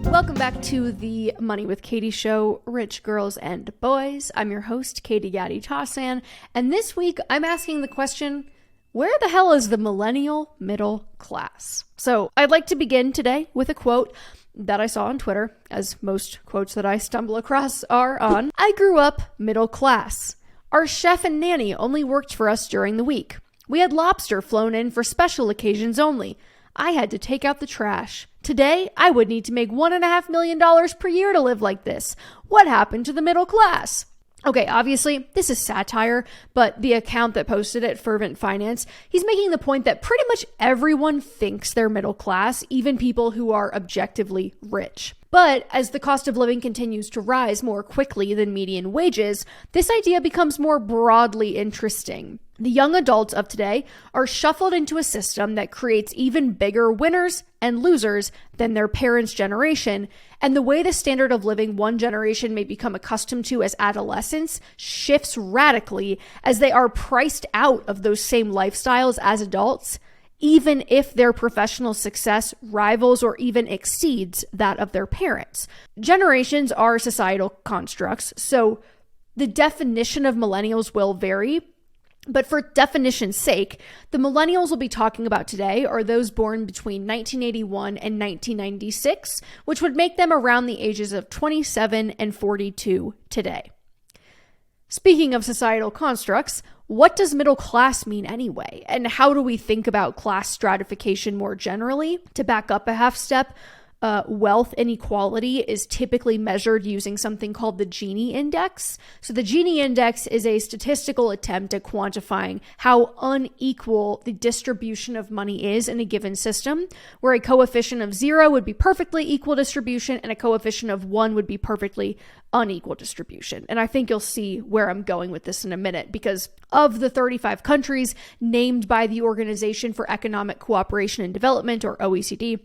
Welcome back to the Money with Katie show, Rich Girls and Boys. I'm your host, Katie Gaddy Tassan, and this week I'm asking the question, where the hell is the millennial middle class? So I'd like to begin today with a quote that I saw on Twitter, as most quotes that I stumble across are on. I grew up middle class. Our chef and nanny only worked for us during the week. We had lobster flown in for special occasions only. I had to take out the trash. Today, I would need to make $1.5 million per year to live like this. What happened to the middle class? Okay, obviously, this is satire, but the account that posted it, Fervent Finance, he's making the point that pretty much everyone thinks they're middle class, even people who are objectively rich. But as the cost of living continues to rise more quickly than median wages, this idea becomes more broadly interesting. The young adults of today are shuffled into a system that creates even bigger winners and losers than their parents' generation, and the way the standard of living one generation may become accustomed to as adolescents shifts radically as they are priced out of those same lifestyles as adults, even if their professional success rivals or even exceeds that of their parents. Generations are societal constructs, so the definition of millennials will vary. But for definition's sake, the millennials we'll be talking about today are those born between 1981 and 1996, which would make them around the ages of 27 and 42 today. Speaking of societal constructs, what does middle class mean anyway? And how do we think about class stratification more generally? To back up a half step, wealth inequality is typically measured using something called the Gini index. So the Gini index is a statistical attempt at quantifying how unequal the distribution of money is in a given system, where a coefficient of 0 would be perfectly equal distribution and a coefficient of 1 would be perfectly unequal distribution. And I think you'll see where I'm going with this in a minute, because of the 35 countries named by the Organization for Economic Cooperation and Development, or OECD,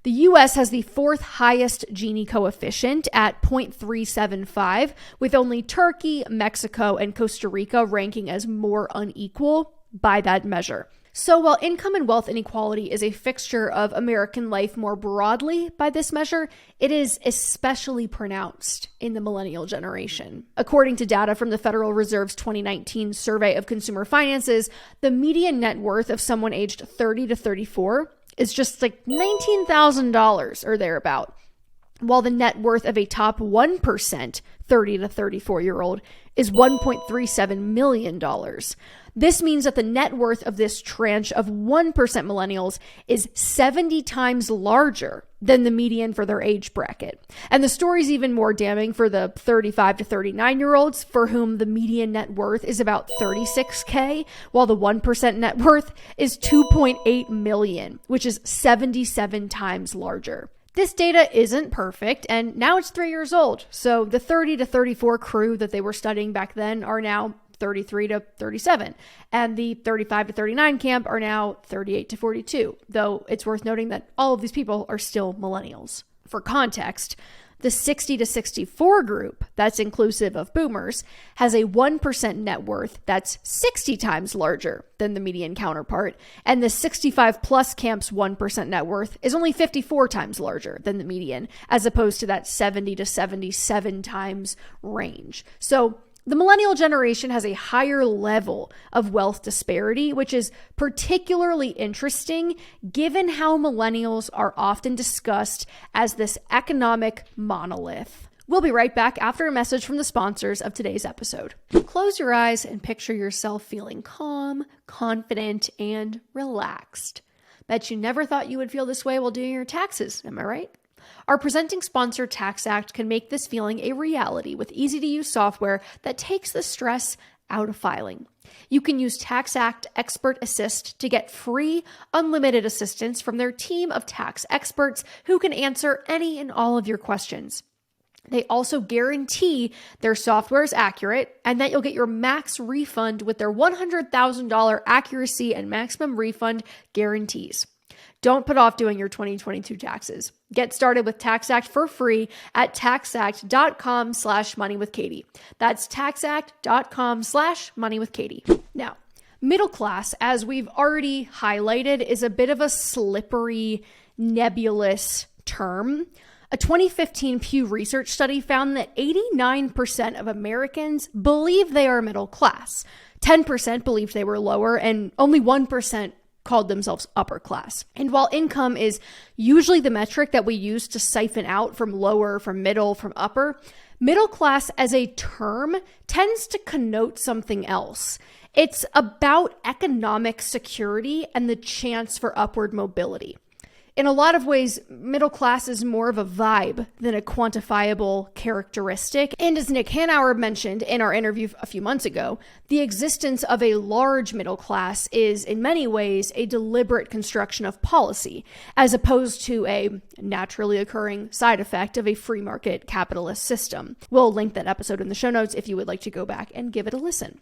the US has the fourth highest Gini coefficient at 0.375, with only Turkey, Mexico, and Costa Rica ranking as more unequal by that measure. So while income and wealth inequality is a fixture of American life more broadly by this measure, it is especially pronounced in the millennial generation. According to data from the Federal Reserve's 2019 Survey of Consumer Finances, the median net worth of someone aged 30 to 34 is just like $19,000 or thereabout, while the net worth of a top 1% 30 to 34-year-old is $1.37 million. This means that the net worth of this tranche of 1% millennials is 70 times larger than the median for their age bracket. And the story's even more damning for the 35 to 39-year-olds, for whom the median net worth is about $36K, while the 1% net worth is $2.8 million, which is 77 times larger. This data isn't perfect, and now it's 3 years old. So the 30 to 34 crew that they were studying back then are now 33 to 37, and the 35 to 39 camp are now 38 to 42, though it's worth noting that all of these people are still millennials. For context, the 60 to 64 group, that's inclusive of boomers, has a 1% net worth that's 60 times larger than the median counterpart, and the 65 plus camp's 1% net worth is only 54 times larger than the median, as opposed to that 70 to 77 times range. So the millennial generation has a higher level of wealth disparity, which is particularly interesting given how millennials are often discussed as this economic monolith. We'll be right back after a message from the sponsors of today's episode. Close your eyes and picture yourself feeling calm, confident, and relaxed. Bet you never thought you would feel this way while doing your taxes, am I right? Our presenting sponsor, TaxAct, can make this feeling a reality with easy-to-use software that takes the stress out of filing. You can use TaxAct Expert Assist to get free, unlimited assistance from their team of tax experts who can answer any and all of your questions. They also guarantee their software is accurate and that you'll get your max refund with their $100,000 accuracy and maximum refund guarantees. Don't put off doing your 2022 taxes. Get started with TaxAct for free at taxact.com/moneywithkatie. That's taxact.com/moneywithkatie. Now, Middle class, as we've already highlighted, is a bit of a slippery, nebulous term. A 2015 Pew Research study found that 89% of Americans believe they are middle class. 10% believed they were lower, and only 1% called themselves upper class. And while income is usually the metric that we use to siphon out from lower, from middle, from upper, middle class as a term tends to connote something else. It's about economic security and the chance for upward mobility. In a lot of ways, middle class is more of a vibe than a quantifiable characteristic. And as Nick Hanauer mentioned in our interview a few months ago, the existence of a large middle class is in many ways a deliberate construction of policy, as opposed to a naturally occurring side effect of a free market capitalist system. We'll link that episode in the show notes if you would like to go back and give it a listen.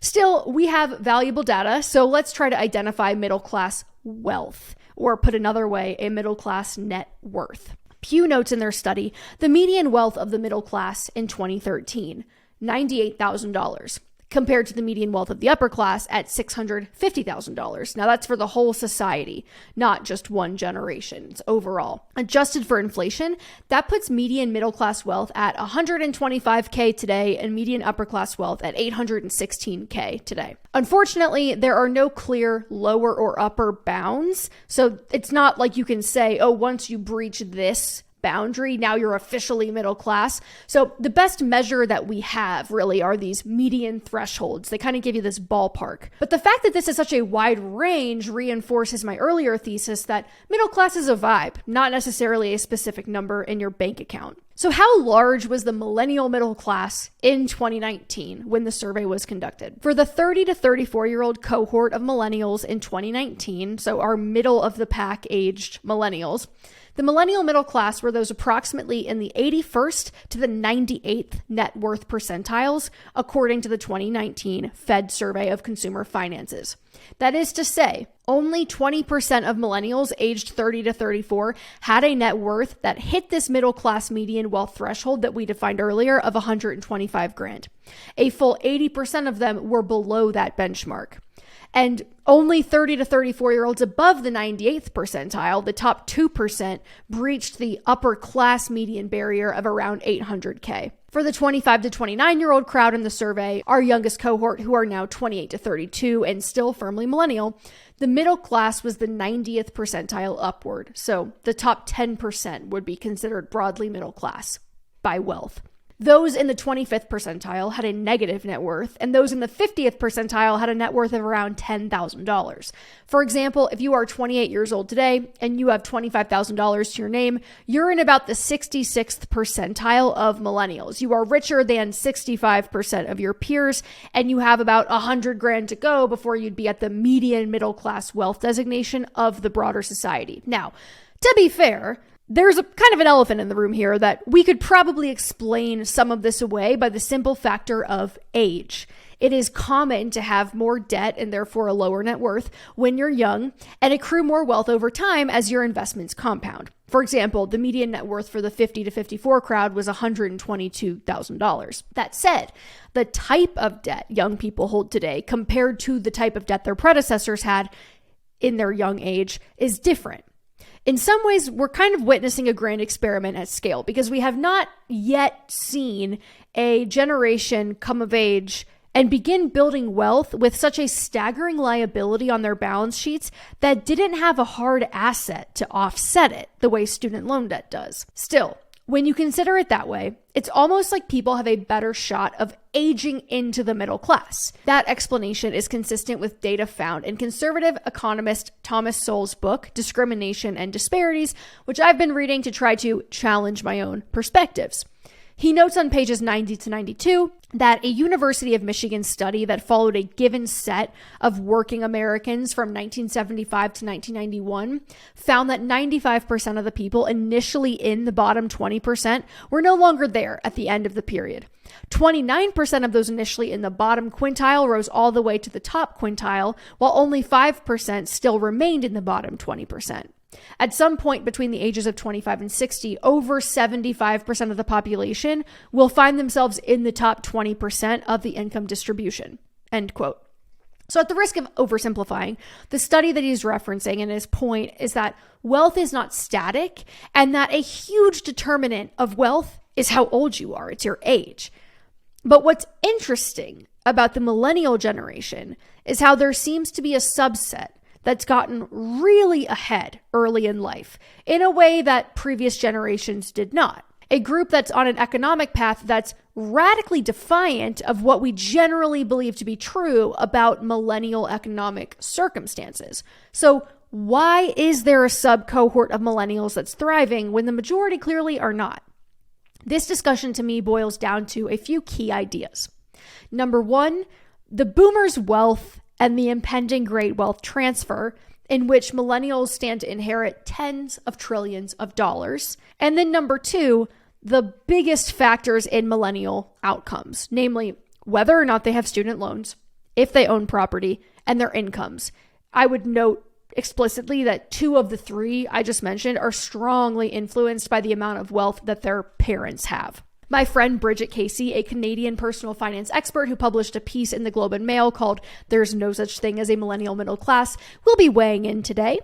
Still, we have valuable data, so let's try to identify middle class wealth, or put another way, a middle class net worth. Pew notes in their study the median wealth of the middle class in 2013, $98,000, compared to the median wealth of the upper class at $650,000. Now that's for the whole society, not just one generation. It's overall. Adjusted for inflation, that puts median middle class wealth at $125K today and median upper class wealth at $816K today. Unfortunately, there are no clear lower or upper bounds. So it's not like you can say, oh, once you breach this boundary, now you're officially middle class. So the best measure that we have really are these median thresholds. They kind of give you this ballpark. But the fact that this is such a wide range reinforces my earlier thesis that middle class is a vibe, not necessarily a specific number in your bank account. So how large was the millennial middle class in 2019 when the survey was conducted? For the 30 to 34-year-old cohort of millennials in 2019, so our middle of the pack aged millennials, the millennial middle class were those approximately in the 81st to the 98th net worth percentiles, according to the 2019 Fed Survey of Consumer Finances. That is to say, only 20% of millennials aged 30 to 34 had a net worth that hit this middle class median wealth threshold that we defined earlier of 125 grand. A full 80% of them were below that benchmark. And only 30 to 34-year-olds above the 98th percentile, the top 2%, breached the upper class median barrier of around 800K. For the 25 to 29-year-old crowd in the survey, our youngest cohort, who are now 28 to 32 and still firmly millennial, the middle class was the 90th percentile upward. So the top 10% would be considered broadly middle class by wealth. Those in the 25th percentile had a negative net worth, and those in the 50th percentile had a net worth of around $10,000. For example, if you are 28 years old today and you have $25,000 to your name, you're in about the 66th percentile of millennials. You are richer than 65% of your peers, and you have about 100 grand to go before you'd be at the median middle class wealth designation of the broader society. Now, to be fair, there's a kind of an elephant in the room here that we could probably explain some of this away by the simple factor of age. It is common to have more debt and therefore a lower net worth when you're young and accrue more wealth over time as your investments compound. For example, the median net worth for the 50 to 54 crowd was $122,000. That said, the type of debt young people hold today compared to the type of debt their predecessors had in their young age is different. In some ways, we're kind of witnessing a grand experiment at scale because we have not yet seen a generation come of age and begin building wealth with such a staggering liability on their balance sheets that didn't have a hard asset to offset it the way student loan debt does. Still, when you consider it that way, it's almost like people have a better shot of aging into the middle class. That explanation is consistent with data found in conservative economist Thomas Sowell's book, Discrimination and Disparities, which I've been reading to try to challenge my own perspectives. He notes on pages 90 to 92 that a University of Michigan study that followed a given set of working Americans from 1975 to 1991 found that 95% of the people initially in the bottom 20% were no longer there at the end of the period. 29% of those initially in the bottom quintile rose all the way to the top quintile, while only 5% still remained in the bottom 20%. At some point between the ages of 25 and 60, over 75% of the population will find themselves in the top 20% of the income distribution. End quote. So at the risk of oversimplifying, the study that he's referencing in his point is that wealth is not static and that a huge determinant of wealth is how old you are. It's your age. But what's interesting about the millennial generation is how there seems to be a subset that's gotten really ahead early in life in a way that previous generations did not. A group that's on an economic path that's radically defiant of what we generally believe to be true about millennial economic circumstances. So why is there a sub-cohort of millennials that's thriving when the majority clearly are not? This discussion to me boils down to a few key ideas. Number one, the boomers' wealth and the impending great wealth transfer, in which millennials stand to inherit tens of trillions of dollars. And then number two, the biggest factors in millennial outcomes, namely whether or not they have student loans, if they own property, and their incomes. I would note explicitly that two of the three I just mentioned are strongly influenced by the amount of wealth that their parents have. My friend Bridget Casey, a Canadian personal finance expert who published a piece in the Globe and Mail called "There's No Such Thing as a Millennial Middle Class," will be weighing in today.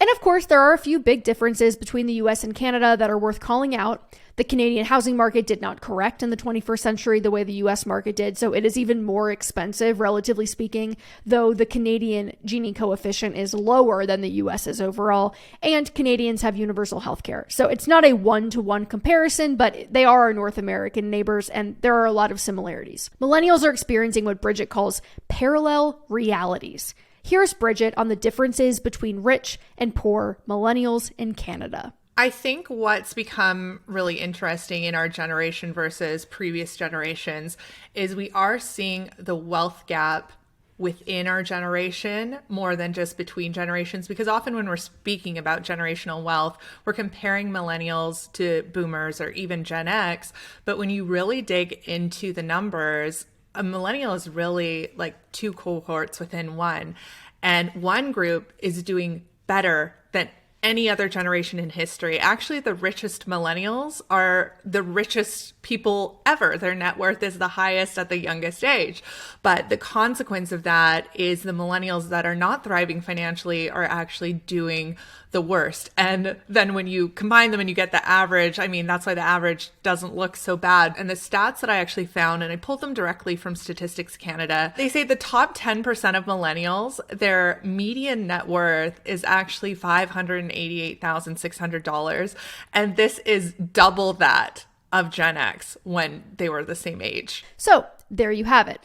And of course, there are a few big differences between the US and Canada that are worth calling out. The Canadian housing market did not correct in the 21st century the way the US market did, so it is even more expensive, relatively speaking, though the Canadian Gini coefficient is lower than the US's overall, and Canadians have universal health care. So it's not a one-to-one comparison, but they are our North American neighbors, and there are a lot of similarities. Millennials are experiencing what Bridget calls parallel realities. Here's Bridget on the differences between rich and poor millennials in Canada. I think what's become really interesting in our generation versus previous generations is we are seeing the wealth gap within our generation more than just between generations, because often when we're speaking about generational wealth, we're comparing millennials to boomers or even Gen X. But when you really dig into the numbers, a millennial is really like two cohorts within one. And one group is doing better than any other generation in history. Actually, the richest millennials are the richest people ever. Their net worth is the highest at the youngest age. But the consequence of that is the millennials that are not thriving financially are actually doing the worst. And then when you combine them and you get the average, I mean, that's why the average doesn't look so bad. And the stats that I actually found, and I pulled them directly from Statistics Canada, they say the top 10% of millennials, their median net worth is actually $588,600. And this is double that of Gen X when they were the same age. So there you have it.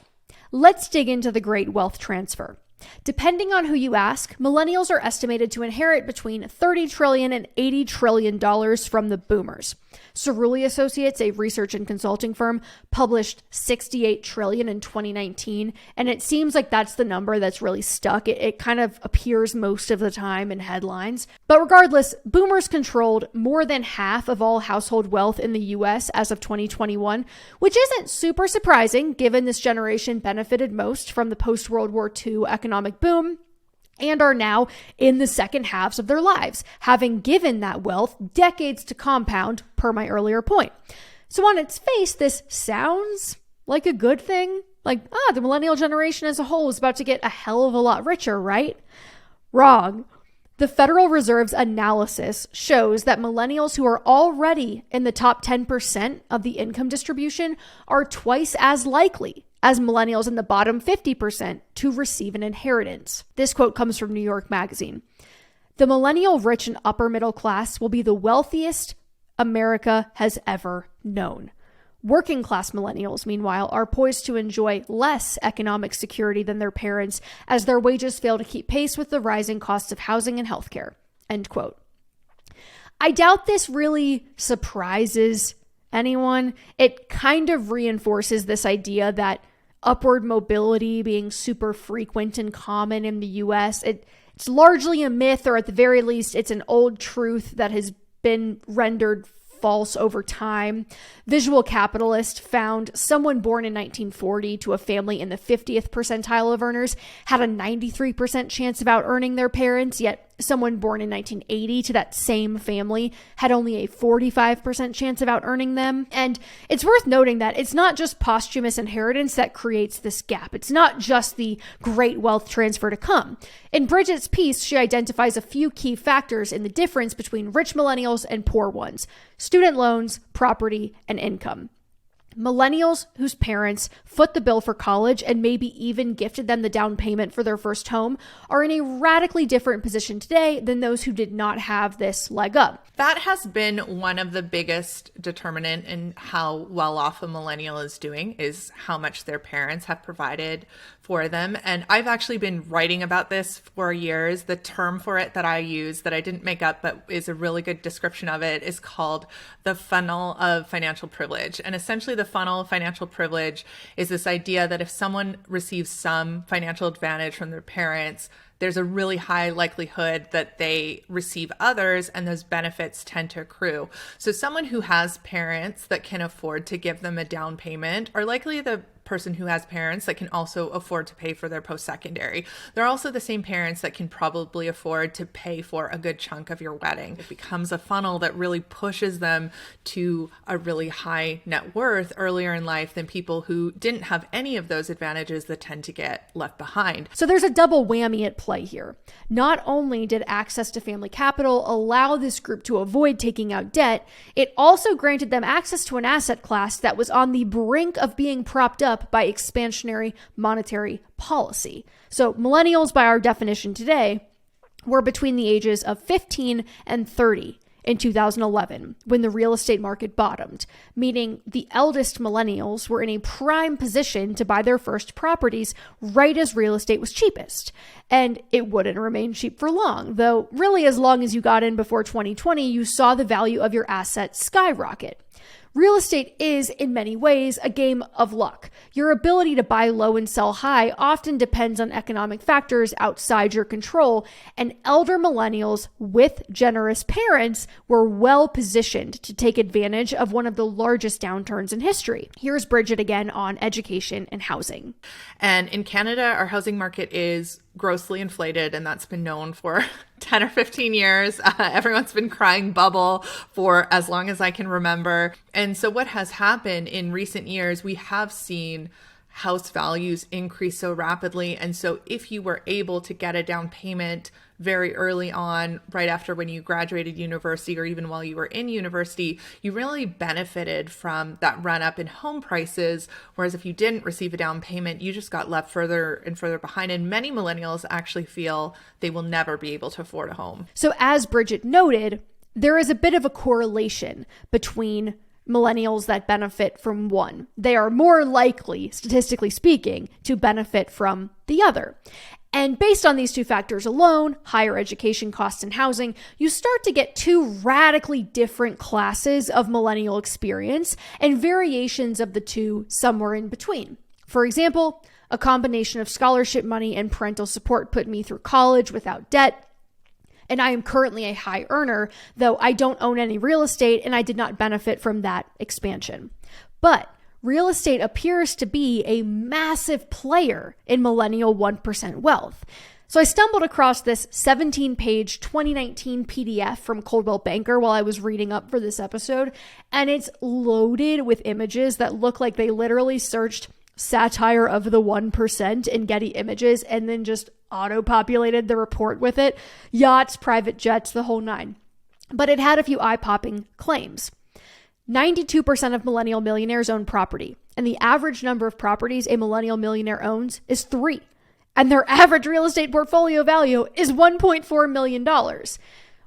Let's dig into the great wealth transfer. Depending on who you ask, millennials are estimated to inherit between $30 trillion and $80 trillion from the boomers. Cerulli Associates, a research and consulting firm, published $68 trillion in 2019, and it seems like that's the number that's really stuck. It kind of appears most of the time in headlines. But regardless, boomers controlled more than half of all household wealth in the US as of 2021, which isn't super surprising given this generation benefited most from the post-World War II economic boom and are now in the second halves of their lives, having given that wealth decades to compound, per my earlier point. So on its face, this sounds like a good thing. Like, the millennial generation as a whole is about to get a hell of a lot richer, right? Wrong. The Federal Reserve's analysis shows that millennials who are already in the top 10% of the income distribution are twice as likely as millennials in the bottom 50% to receive an inheritance. This quote comes from New York Magazine. The millennial rich and upper middle class will be the wealthiest America has ever known. Working class millennials, meanwhile, are poised to enjoy less economic security than their parents as their wages fail to keep pace with the rising costs of housing and healthcare. End quote. I doubt this really surprises anyone. It kind of reinforces this idea that upward mobility being super frequent and common in the US, it's largely a myth, or at the very least, it's an old truth that has been rendered false over time. Visual Capitalist found someone born in 1940 to a family in the 50th percentile of earners had a 93% chance of out-earning their parents, yet someone born in 1980 to that same family had only a 45% chance of out-earning them. And it's worth noting that it's not just posthumous inheritance that creates this gap. It's not just the great wealth transfer to come. In Bridget's piece, she identifies a few key factors in the difference between rich millennials and poor ones: student loans, property, and income. Millennials whose parents foot the bill for college and maybe even gifted them the down payment for their first home are in a radically different position today than those who did not have this leg up. That has been one of the biggest determinant in how well off a millennial is doing, is how much their parents have provided for them. And I've actually been writing about this for years. The term for it that I use, that I didn't make up, but is a really good description of it, is called the funnel of financial privilege. And essentially the funnel of financial privilege is this idea that if someone receives some financial advantage from their parents, there's a really high likelihood that they receive others, and those benefits tend to accrue. So someone who has parents that can afford to give them a down payment are likely the person who has parents that can also afford to pay for their post-secondary. They're also the same parents that can probably afford to pay for a good chunk of your wedding. It becomes a funnel that really pushes them to a really high net worth earlier in life than people who didn't have any of those advantages that tend to get left behind. So there's a double whammy at play here. Not only did access to family capital allow this group to avoid taking out debt, it also granted them access to an asset class that was on the brink of being propped up by expansionary monetary policy. So millennials, by our definition today, were between the ages of 15 and 30 in 2011 when the real estate market bottomed, meaning the eldest millennials were in a prime position to buy their first properties right as real estate was cheapest. And it wouldn't remain cheap for long, though really as long as you got in before 2020, you saw the value of your assets skyrocket. Real estate is, in many ways, a game of luck. Your ability to buy low and sell high often depends on economic factors outside your control, and elder millennials with generous parents were well positioned to take advantage of one of the largest downturns in history. Here's Bridget again on education and housing. And in Canada, our housing market is grossly inflated, and that's been known for 10 or 15 years. Everyone's been crying bubble for as long as I can remember. And so what has happened in recent years, we have seen house values increase so rapidly. And so if you were able to get a down payment very early on, right after when you graduated university or even while you were in university, you really benefited from that run up in home prices. Whereas if you didn't receive a down payment, you just got left further and further behind. And many millennials actually feel they will never be able to afford a home. So as Bridget noted, there is a bit of a correlation between millennials that benefit from one. They are more likely, statistically speaking, to benefit from the other. And based on these two factors alone, higher education costs and housing, you start to get two radically different classes of millennial experience and variations of the two somewhere in between. For example, a combination of scholarship money and parental support put me through college without debt. And I am currently a high earner, though I don't own any real estate and I did not benefit from that expansion. But real estate appears to be a massive player in millennial 1% wealth. So I stumbled across this 17-page 2019 PDF from Coldwell Banker while I was reading up for this episode, and it's loaded with images that look like they literally searched satire of the 1% in Getty Images and then just auto-populated the report with it. Yachts, private jets, the whole nine. But it had a few eye-popping claims. 92% of millennial millionaires own property, and the average number of properties a millennial millionaire owns is 3. And their average real estate portfolio value is $1.4 million.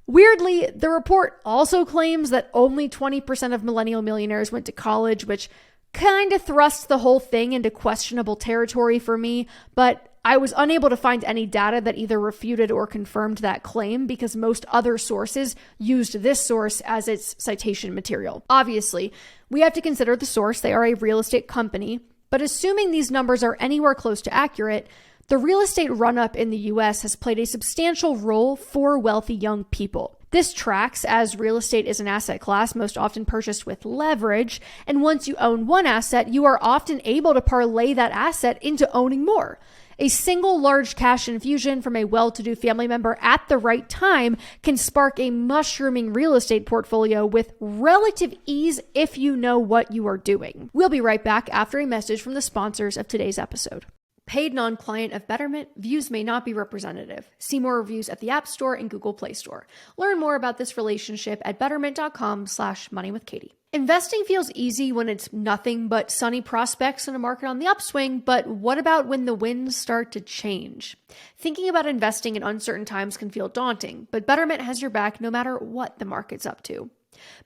Weirdly, the report also claims that only 20% of millennial millionaires went to college, which kind of thrusts the whole thing into questionable territory for me, but I was unable to find any data that either refuted or confirmed that claim because most other sources used this source as its citation material. Obviously, we have to consider the source. They are a real estate company, but assuming these numbers are anywhere close to accurate, the real estate run-up in the US has played a substantial role for wealthy young people. This tracks as real estate is an asset class most often purchased with leverage, and once you own one asset, you are often able to parlay that asset into owning more. A single large cash infusion from a well-to-do family member at the right time can spark a mushrooming real estate portfolio with relative ease if you know what you are doing. We'll be right back after a message from the sponsors of today's episode. Paid non-client of Betterment, views may not be representative. See more reviews at the App Store and Google Play Store. Learn more about this relationship at betterment.com/moneywithkatie. Investing feels easy when it's nothing but sunny prospects in a market on the upswing, but what about when the winds start to change? Thinking about investing in uncertain times can feel daunting, but Betterment has your back no matter what the market's up to.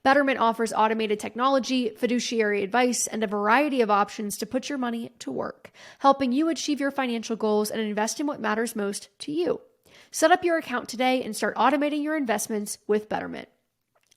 Betterment offers automated technology, fiduciary advice, and a variety of options to put your money to work, helping you achieve your financial goals and invest in what matters most to you. Set up your account today and start automating your investments with Betterment.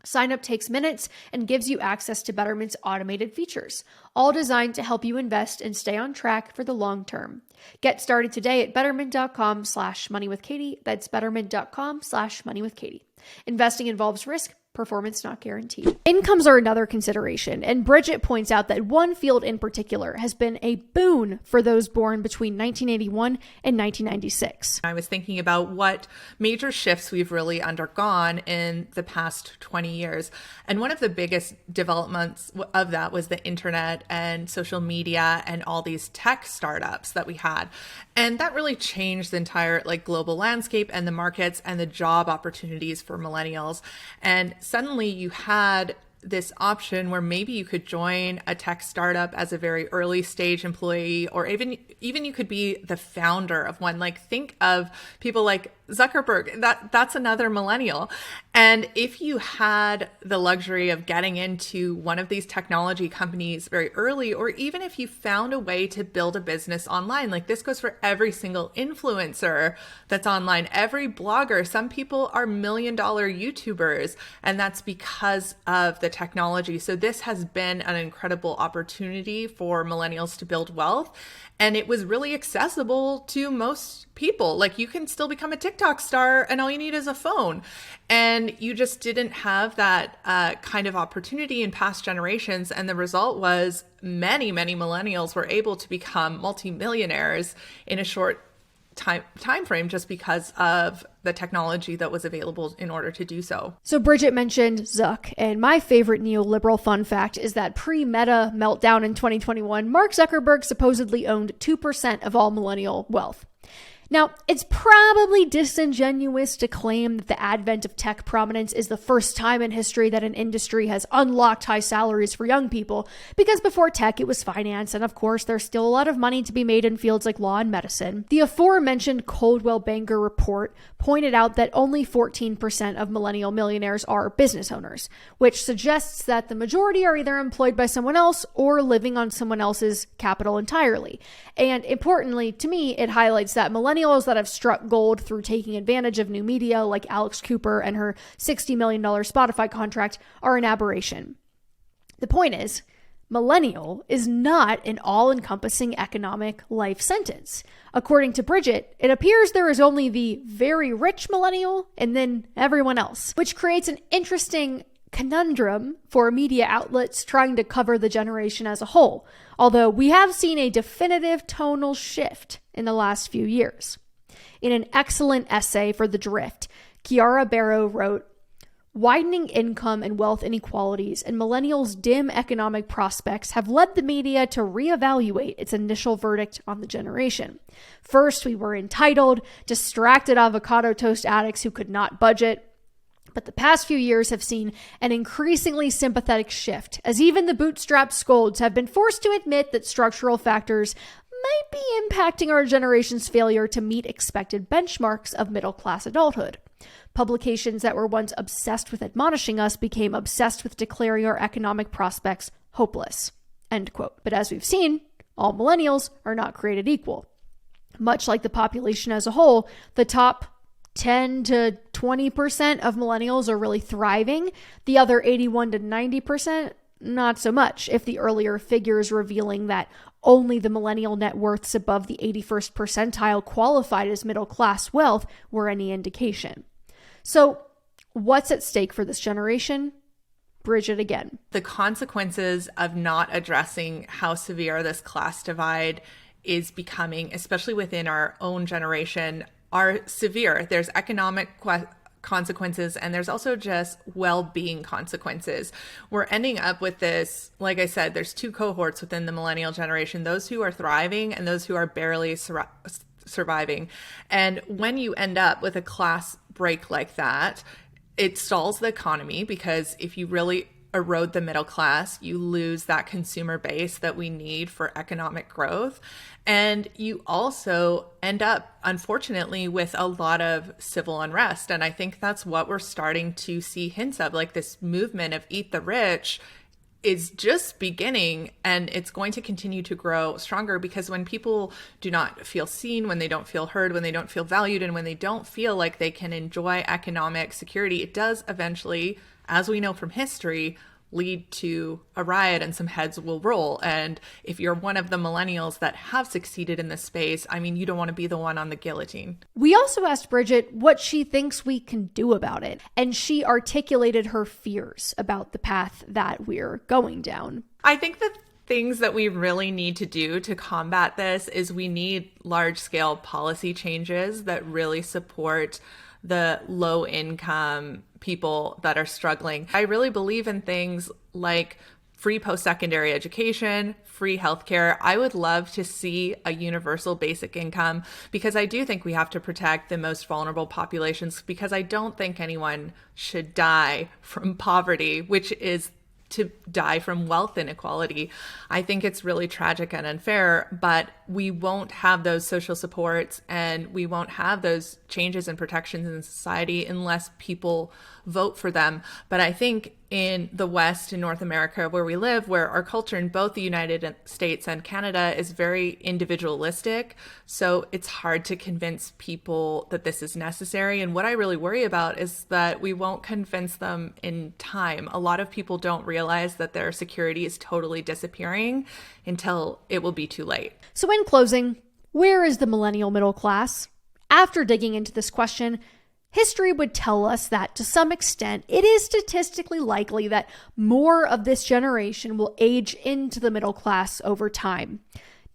Sign up takes minutes and gives you access to Betterment's automated features, all designed to help you invest and stay on track for the long term. Get started today at betterment.com/moneywithkatie. That's betterment.com/moneywithkatie. Investing involves risk. Performance not guaranteed. Incomes are another consideration, and Bridget points out that one field in particular has been a boon for those born between 1981 and 1996. I was thinking about what major shifts we've really undergone in the past 20 years. And one of the biggest developments of that was the internet and social media and all these tech startups that we had. And that really changed the entire global landscape and the markets and the job opportunities for millennials. And suddenly you had this option where maybe you could join a tech startup as a very early stage employee, or even you could be the founder of one. Think of people like Zuckerberg. That's another millennial. And if you had the luxury of getting into one of these technology companies very early, or even if you found a way to build a business online, this goes for every single influencer that's online, every blogger. Some people are $1 million YouTubers, and that's because of the technology. So this has been an incredible opportunity for millennials to build wealth. And it was really accessible to most people. You can still become a TikTok star and all you need is a phone. And you just didn't have that kind of opportunity in past generations. And the result was many, many millennials were able to become multimillionaires in a short time frame just because of the technology that was available in order to do so. So Bridget mentioned Zuck, and my favorite neoliberal fun fact is that pre-Meta meltdown in 2021, Mark Zuckerberg supposedly owned 2% of all millennial wealth. Now, it's probably disingenuous to claim that the advent of tech prominence is the first time in history that an industry has unlocked high salaries for young people, because before tech, it was finance, and of course, there's still a lot of money to be made in fields like law and medicine. The aforementioned Coldwell Banker report pointed out that only 14% of millennial millionaires are business owners, which suggests that the majority are either employed by someone else or living on someone else's capital entirely. And importantly, to me, it highlights that millennials that have struck gold through taking advantage of new media like Alex Cooper and her $60 million Spotify contract are an aberration. The point is, millennial is not an all-encompassing economic life sentence. According to Bridget, it appears there is only the very rich millennial and then everyone else, which creates an interesting conundrum for media outlets trying to cover the generation as a whole, although we have seen a definitive tonal shift in the last few years. In an excellent essay for The Drift, Kiara Barrow wrote, "Widening income and wealth inequalities and millennials' dim economic prospects have led the media to reevaluate its initial verdict on the generation. First, we were entitled, distracted avocado toast addicts who could not budget. But the past few years have seen an increasingly sympathetic shift, as even the bootstrap scolds have been forced to admit that structural factors might be impacting our generation's failure to meet expected benchmarks of middle-class adulthood. Publications that were once obsessed with admonishing us became obsessed with declaring our economic prospects hopeless." End quote. But as we've seen, all millennials are not created equal. Much like the population as a whole, the top 10 to 20% of millennials are really thriving. The other 81 to 90%, not so much, if the earlier figures revealing that only the millennial net worths above the 81st percentile qualified as middle class wealth were any indication. So what's at stake for this generation? Bridget again. The consequences of not addressing how severe this class divide is becoming, especially within our own generation, are severe. There's economic consequences, and there's also just well-being consequences. We're ending up with this, like I said, there's two cohorts within the millennial generation, those who are thriving and those who are barely surviving. And when you end up with a class break like that, it stalls the economy, because if you really erode the middle class, you lose that consumer base that we need for economic growth. And you also end up, unfortunately, with a lot of civil unrest. And I think that's what we're starting to see hints of, like this movement of eat the rich is just beginning, and it's going to continue to grow stronger, because when people do not feel seen, when they don't feel heard, when they don't feel valued, and when they don't feel like they can enjoy economic security, it does eventually, as we know from history, lead to a riot, and some heads will roll. And if you're one of the millennials that have succeeded in this space, I mean, you don't want to be the one on the guillotine. We also asked Bridget what she thinks we can do about it, and she articulated her fears about the path that we're going down. I think the things that we really need to do to combat this is we need large-scale policy changes that really support the low-income people that are struggling. I really believe in things like free post-secondary education, free healthcare. I would love to see a universal basic income, because I do think we have to protect the most vulnerable populations, because I don't think anyone should die from poverty, which is to die from wealth inequality. I think it's really tragic and unfair, but we won't have those social supports and we won't have those changes and protections in society unless people vote for them. But I think in the West, in North America, where we live, where our culture in both the United States and Canada is very individualistic, so it's hard to convince people that this is necessary. And what I really worry about is that we won't convince them in time. A lot of people don't realize that their security is totally disappearing until it will be too late. So in closing, where is the millennial middle class? After digging into this question, history would tell us that, to some extent, it is statistically likely that more of this generation will age into the middle class over time.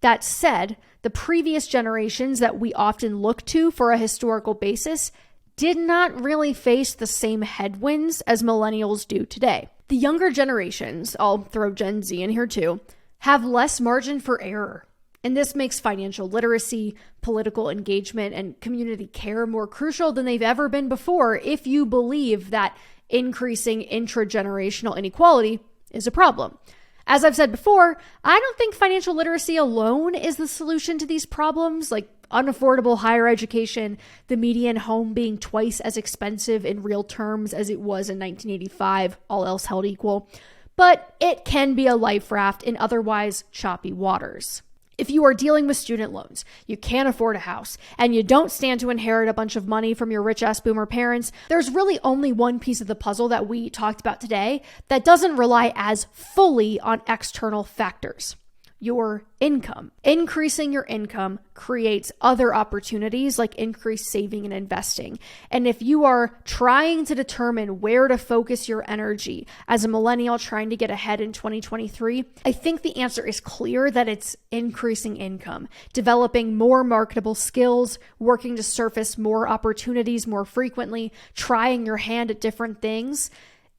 That said, the previous generations that we often look to for a historical basis did not really face the same headwinds as millennials do today. The younger generations, I'll throw Gen Z in here too, have less margin for error. And this makes financial literacy, political engagement, and community care more crucial than they've ever been before, if you believe that increasing intragenerational inequality is a problem. As I've said before, I don't think financial literacy alone is the solution to these problems, like unaffordable higher education, the median home being twice as expensive in real terms as it was in 1985, all else held equal. But it can be a life raft in otherwise choppy waters. If you are dealing with student loans, you can't afford a house, and you don't stand to inherit a bunch of money from your rich-ass boomer parents, there's really only one piece of the puzzle that we talked about today that doesn't rely as fully on external factors: your income. Increasing your income creates other opportunities like increased saving and investing. And if you are trying to determine where to focus your energy as a millennial trying to get ahead in 2023, I think the answer is clear, that it's increasing income, developing more marketable skills, working to surface more opportunities more frequently, trying your hand at different things.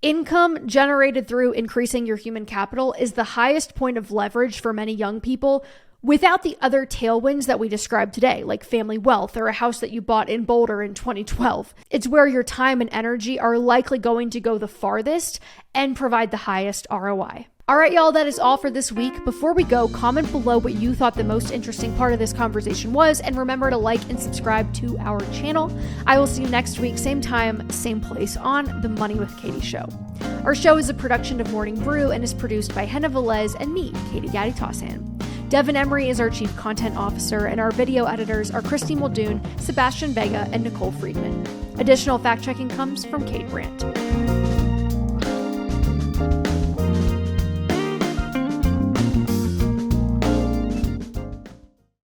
Income generated through increasing your human capital is the highest point of leverage for many young people, without the other tailwinds that we described today, like family wealth or a house that you bought in Boulder in 2012. It's where your time and energy are likely going to go the farthest and provide the highest ROI. All right, y'all, that is all for this week. Before we go, comment below what you thought the most interesting part of this conversation was, and remember to like and subscribe to our channel. I will see you next week, same time, same place, on The Money with Katie Show. Our show is a production of Morning Brew and is produced by Henna Velez and me, Katie Gaddy Tossan. Devin Emery is our Chief Content Officer, and our video editors are Christy Muldoon, Sebastian Vega, and Nicole Friedman. Additional fact-checking comes from Kate Brandt.